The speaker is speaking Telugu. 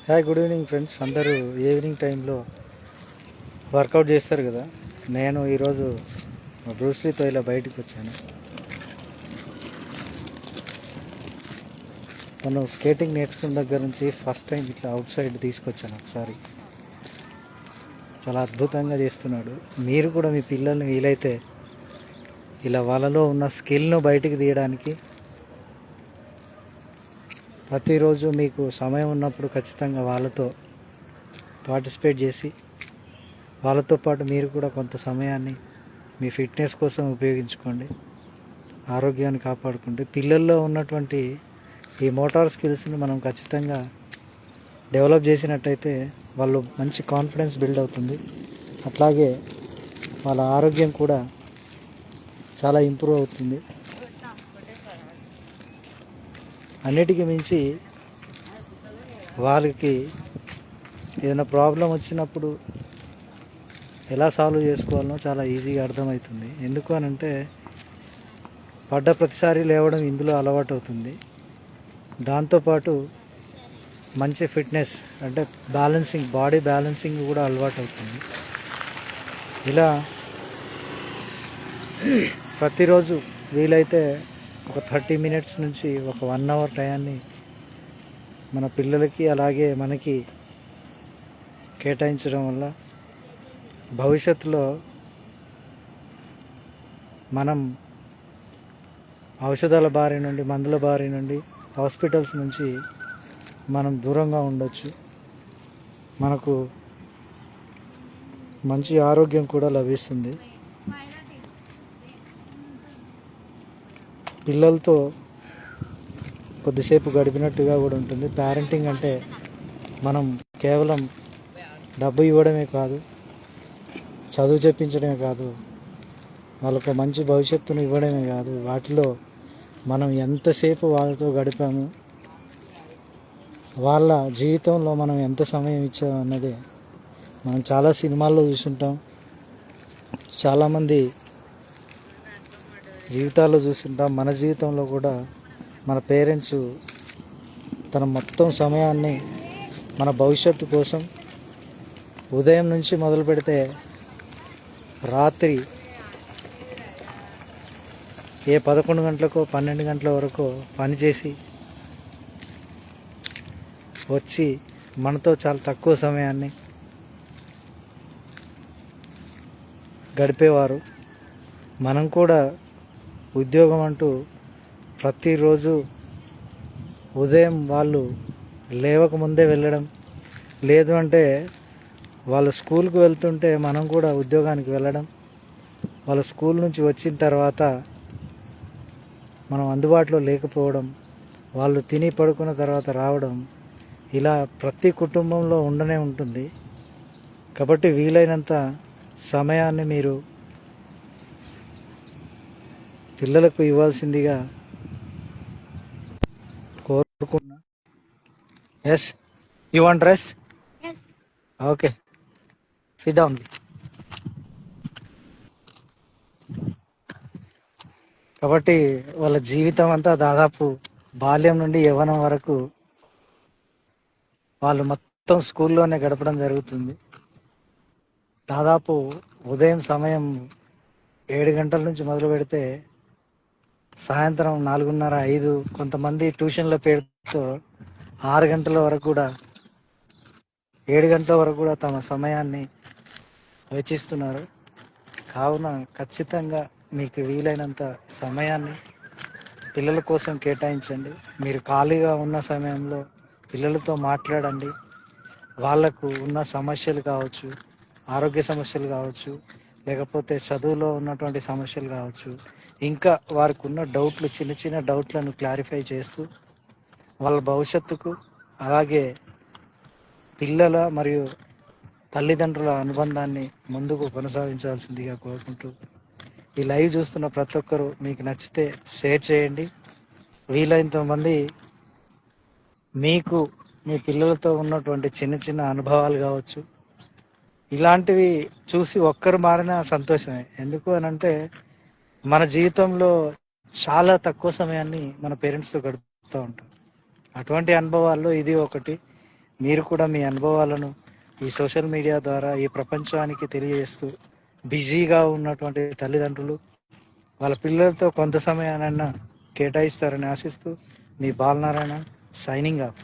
Hi, good evening friends. అందరూ ఈవినింగ్ టైంలో వర్కౌట్ చేస్తారు కదా. నేను ఈరోజు బ్రూస్లీతో ఇలా బయటకు వచ్చాను. మనం స్కేటింగ్ నేర్చుకున్న దగ్గర నుంచి ఫస్ట్ టైం ఇట్లా అవుట్ సైడ్ తీసుకొచ్చాను ఒకసారి. చాలా అద్భుతంగా చేస్తున్నాడు. మీరు కూడా మీ పిల్లల్ని వీలైతే ఇలా వాళ్ళలో ఉన్న స్కిల్ను బయటికి తీయడానికి ప్రతిరోజు మీకు సమయం ఉన్నప్పుడు ఖచ్చితంగా వాళ్ళతో పార్టిసిపేట్ చేసి వాళ్ళతో పాటు మీరు కూడా కొంత సమయాన్ని మీ ఫిట్నెస్ కోసం ఉపయోగించుకోండి. ఆరోగ్యాన్ని కాపాడుకుంటే పిల్లల్లో ఉన్నటువంటి ఈ మోటార్ స్కిల్స్ని మనం ఖచ్చితంగా డెవలప్ చేసినట్టయితే వాళ్ళు మంచి కాన్ఫిడెన్స్ బిల్డ్ అవుతుంది. అట్లాగే వాళ్ళ ఆరోగ్యం కూడా చాలా ఇంప్రూవ్ అవుతుంది. అన్నిటికీ మించి వాళ్ళకి ఏదైనా ప్రాబ్లం వచ్చినప్పుడు ఎలా సాల్వ్ చేసుకోవాలనో చాలా ఈజీగా అర్థమవుతుంది. ఎందుకు అని అంటే పడ్డ ప్రతిసారి లేవడం ఇందులో అలవాటు అవుతుంది. దాంతోపాటు మంచి ఫిట్నెస్ అంటే బ్యాలెన్సింగ్, బాడీ బ్యాలెన్సింగ్ కూడా అలవాటు అవుతుంది. ఇలా ప్రతిరోజు వీలైతే ఒక 30 మినిట్స్ నుంచి ఒక 1 అవర్ టయాన్ని మన పిల్లలకి అలాగే మనకి కేటాయించడం వల్ల భవిష్యత్తులో మనం ఔషధాల బారి నుండి, మందుల బారి నుండి, హాస్పిటల్స్ నుంచి మనం దూరంగా ఉండొచ్చు. మనకు మంచి ఆరోగ్యం కూడా లభిస్తుంది. పిల్లలతో కొద్దిసేపు గడిపినట్టుగా కూడా ఉంటుంది. పేరెంటింగ్ అంటే మనం కేవలం డబ్బు ఇవ్వడమే కాదు, చదువు చెప్పించడమే కాదు, వాళ్ళకు మంచి భవిష్యత్తును ఇవ్వడమే కాదు, వాటిలో మనం ఎంతసేపు వాళ్ళతో గడిపాము, వాళ్ళ జీవితంలో మనం ఎంత సమయం ఇచ్చాము అన్నదే మనం చాలా సినిమాల్లో చూసుంటాం. చాలామంది జీవితాల్లో చూస్తుంటాం. మన జీవితంలో కూడా మన పేరెంట్స్ తన మొత్తం సమయాన్ని మన భవిష్యత్తు కోసం ఉదయం నుంచి మొదలు పెడితే రాత్రి ఏ 11 గంటలకో 12 గంటల వరకు పనిచేసి వచ్చి మనతో చాలా తక్కువ సమయాన్ని గడిపేవారు. మనం కూడా ఉద్యోగం అంటూ ప్రతిరోజు ఉదయం వాళ్ళు లేవకముందే వెళ్ళడం, లేదు అంటే వాళ్ళు స్కూల్కి వెళ్తుంటే మనం కూడా ఉద్యోగానికి వెళ్ళడం, వాళ్ళ స్కూల్ నుంచి వచ్చిన తర్వాత మనం అందుబాటులో లేకపోవడం, వాళ్ళు తిని పడుకున్న తర్వాత రావడం, ఇలా ప్రతి కుటుంబంలో ఉండనే ఉంటుంది. కాబట్టి వీలైనంత సమయాన్ని మీరు పిల్లలకు ఇవ్వాల్సిందిగా కోరుకున్నా. Yes, you want dress? Okay, sit down. కాబట్టి వాళ్ళ జీవితం అంతా దాదాపు బాల్యం నుండి యవ్వనం వరకు వాళ్ళు మొత్తం స్కూల్లోనే గడపడం జరుగుతుంది. దాదాపు ఉదయం సమయం 7 గంటల నుంచి మొదలు పెడితే సాయంత్రం 4:30, 5, కొంతమంది ట్యూషన్ల పేరుతో 6 గంటల వరకు కూడా, 7 గంటల వరకు కూడా తమ సమయాన్ని వెచ్చిస్తున్నారు. కావున ఖచ్చితంగా మీకు వీలైనంత సమయాన్ని పిల్లల కోసం కేటాయించండి. మీరు ఖాళీగా ఉన్న సమయంలో పిల్లలతో మాట్లాడండి. వాళ్లకు ఉన్న సమస్యలు కావచ్చు, ఆరోగ్య సమస్యలు కావచ్చు, లేకపోతే చదువులో ఉన్నటువంటి సమస్యలు కావచ్చు, ఇంకా వారికి ఉన్న డౌట్లు, చిన్న చిన్న డౌట్లను క్లారిఫై చేస్తూ వాళ్ళ భవిష్యత్తుకు, అలాగే పిల్లల మరియు తల్లిదండ్రుల అనుబంధాన్ని ముందుకు కొనసాగించాల్సిందిగా కోరుకుంటూ, ఈ లైవ్ చూస్తున్న ప్రతి ఒక్కరూ మీకు నచ్చితే షేర్ చేయండి. వీలైనంత మంది మీకు మీ పిల్లలతో ఉన్నటువంటి చిన్న చిన్న అనుభవాలు కావచ్చు, ఇలాంటివి చూసి ఒక్కరు మారినా సంతోషమే. ఎందుకు అని అంటే మన జీవితంలో చాలా తక్కువ సమయాన్ని మన పేరెంట్స్తో గడుపుతూ ఉంటాం. అటువంటి అనుభవాల్లో ఇది ఒకటి. మీరు కూడా మీ అనుభవాలను ఈ సోషల్ మీడియా ద్వారా ఈ ప్రపంచానికి తెలియజేస్తూ బిజీగా ఉన్నటువంటి తల్లిదండ్రులు వాళ్ళ పిల్లలతో కొంత సమయానన్నా కేటాయిస్తారని ఆశిస్తూ మీ బాలనారాయణ సైనింగ్ ఆఫ్.